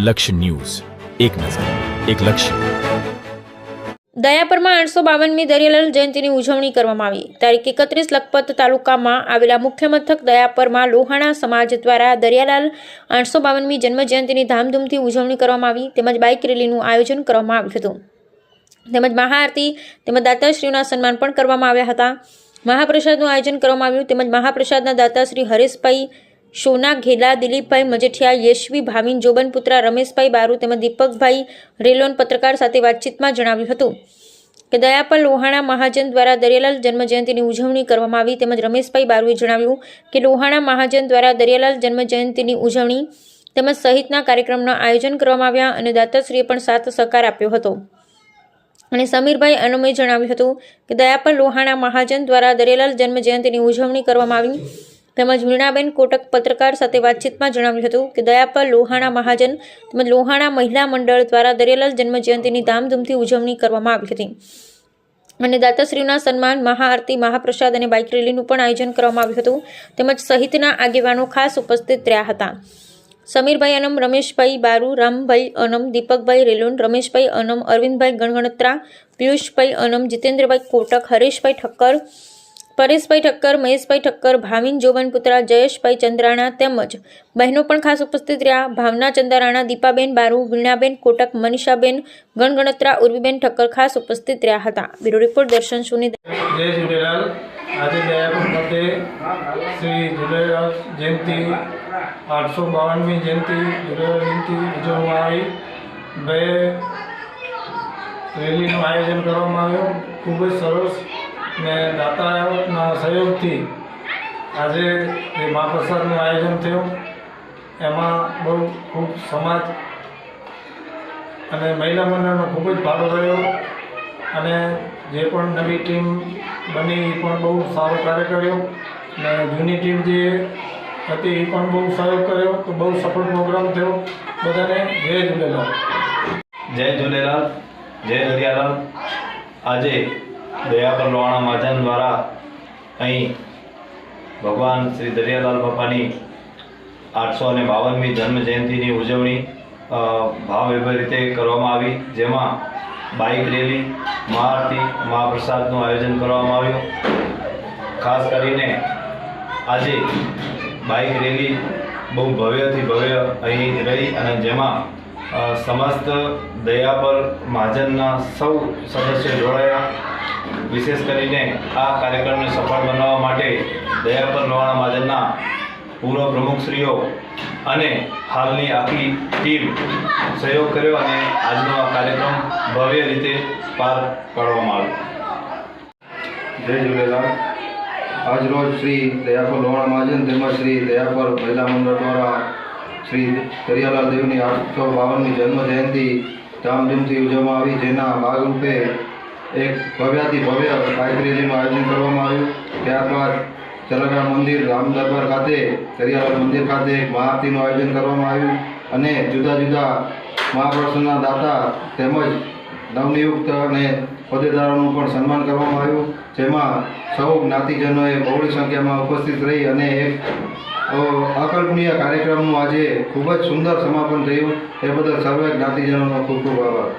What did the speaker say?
લક્ષ્ય ન્યૂઝ, એક નજર, એક લક્ષ્ય. દયાપરમાં 852મી દરિયાલાલ જયંતિની ઉજવણી કરવામાં આવી. તારીખ 31 લખપત તાલુકામાં આવેલા મુખ્ય મથક દયાપરમાં લોહાણા સમાજ દ્વારા દરિયાલાલ 852મી જન્મ જયંતિની ધામધૂમથી ઉજવણી કરવામાં આવી તેમજ બાઇક રેલીનું આયોજન કરવામાં આવ્યું હતું. તેમજ મહાઆરતી તેમજ દાતાશ્રીઓના સન્માન પણ કરવામાં આવ્યા હતા. મહાપ્રસાદનું આયોજન કરવામાં આવ્યું તેમજ મહાપ્રસાદના દાતાશ્રી હરેશભાઈ સોના ઘેલા, દિલીપભાઈ મજેઠિયા, યશવી ભાવિન, જોબનપુત્રા, રમેશભાઈ બારુ તેમજ દીપકભાઈ રેલોન પત્રકાર સાથે વાતચીતમાં જણાવ્યું હતું કે દયાપર લોહાણા મહાજન દ્વારા દરિયાલાલ જન્મજયંતિની ઉજવણી કરવામાં આવી તેમજ રમેશભાઈ બારુએ જણાવ્યું કે લોહાણા મહાજન દ્વારા દરિયાલાલ જન્મજયંતિની ઉજવણી તેમજ સહિતના કાર્યક્રમના આયોજન કરવામાં આવ્યા અને દાતાશ્રીએ પણ સાથ સહકાર આપ્યો હતો. અને સમીરભાઈ અનમે જણાવ્યું હતું કે દયાપર લોહાણા મહાજન દ્વારા દરિયાલાલ જન્મજયંતિની ઉજવણી કરવામાં આવી તેમજ વીણાબેન કોટક પત્રકાર સાથે વાતચીતમાં જણાવ્યું હતું કે દયાપર લોહાણા મહાજન તેમજ લોહાણા મહિલા મંડળ દ્વારા દરિયાલાલ જન્મજયંતિની ધામધૂમથી ઉજવણી કરવામાં આવી હતી અને દાતાશ્રીઓના સન્માન, મહાઆરતી, મહાપ્રસાદ અને બાઇક રેલીનું પણ આયોજન કરવામાં આવ્યું હતું તેમજ સહિતના આગેવાનો ખાસ ઉપસ્થિત રહ્યા હતા. સમીરભાઈ અનમ, રમેશભાઈ બારુ, રામભાઈ અનમ, દીપકભાઈ રેલોન, રમેશભાઈ અનમ, અરવિંદભાઈ ગણગણત્રા, પિયુષભાઈ અનમ, જીતેન્દ્રભાઈ કોટક, હરેશભાઈ ઠક્કર, પરેશભાઈ ઠક્કર, મહેશભાઈ ઠક્કર, ભાવિન જોબનપુત્રા, જયેશભાઈ ચંદ્રાણા તેમજ બહેનો પણ ખાસ ઉપસ્થિત રહ્યા. ભાવના ચંદ્રાણા, દીપાબેન બારુ, વીણાબેન કોટક, મનીષાબેન ગણગણત્રા, ઉર્વીબેન ઠક્કર ખાસ ઉપસ્થિત રહ્યા હતા. બ્યુરો રિપોર્ટ દર્શન સોની. જય ઝૂલેલાલ. આજે દયાપર ખાતે શ્રી ઝૂલેલાલ જયંતિ 852મી જયંતિ ઝૂલેલાલ જયંતિ ઉજવવામાં આવી. બે રેલીનું આયોજન કરવામાં આવ્યું. ખૂબ જ સરસ ને દાતાના સહયોગથી આજે જે મહાપ્રસાદનું આયોજન થયું એમાં બહુ ખૂબ સમાજ અને મહિલા મંડળનો ખૂબ જ ફાળો રહ્યો અને જે પણ નવી ટીમ બની એ પણ બહુ સારો કાર્ય કર્યો ને જૂની ટીમ જે હતી એ પણ બહુ સહયોગ કર્યો તો બહુ સફળ પ્રોગ્રામ થયો. બધાને જય ઝૂલેલાલ. જય ઝૂલેલાલ, જય દરિયાલાલ. આજે દયાપર લોહાણા મહાજન દ્વારા અહીં ભગવાન શ્રી દરિયાલાલ બાપાની 852મી જન્મ જયંતિની ઉજવણી ભાવભેર રીતે કરવામાં આવી, જેમાં બાઇક રેલી, મહાઆરતી, મહાપ્રસાદનું આયોજન કરવામાં આવ્યું. ખાસ કરીને આજે બાઇક રેલી બહુ ભવ્યથી ભવ્ય અહીં રહી અને જેમાં સમસ્ત દયાપર મહાજનના સૌ સદસ્યો જોડાયા. વિશેષ કરીને આ કાર્યક્રમને સફળ બનાવવા માટે દયાપર લોહાણા મહાજનના પૂર્વ પ્રમુખશ્રીઓ અને હાલની આખી ટીમ સહયોગ કર્યો અને આજનો આ કાર્યક્રમ ભવ્ય રીતે પાર પાડવામાં આવ્યો. જય ઝૂલેલાલ. આજરોજ શ્રી દયાપર લોહાણા મહાજન તેમજ શ્રી દયાપર મહિલા મંડળ દ્વારા શ્રી દરિયાલાલ દેવની 852મી જન્મ જયંતિ ધામધૂમથી ઉજવવામાં આવી, જેના ભાગરૂપે એક ભવ્યાથી ભવ્ય બાઇક રેલીનું આયોજન કરવામાં આવ્યું. ત્યારબાદ ચલગા મંદિર, રામ દરબાર ખાતે, દરિયાલાલ મંદિર ખાતે એક મહાઆરતીનું આયોજન કરવામાં આવ્યું અને જુદા જુદા મહાપ્રસાદના દાતા તેમજ નવનિયુક્ત અને હોદ્દેદારોનું પણ સન્માન કરવામાં આવ્યું, જેમાં સૌ જ્ઞાતિજનોએ બહોળી સંખ્યામાં ઉપસ્થિત રહી અને એક અકલ્પનીય કાર્યક્રમનું આજે ખૂબ જ સુંદર સમાપન થયું. એ બદલ સર્વે જ્ઞાતિજનોનો ખૂબ ખૂબ આભાર.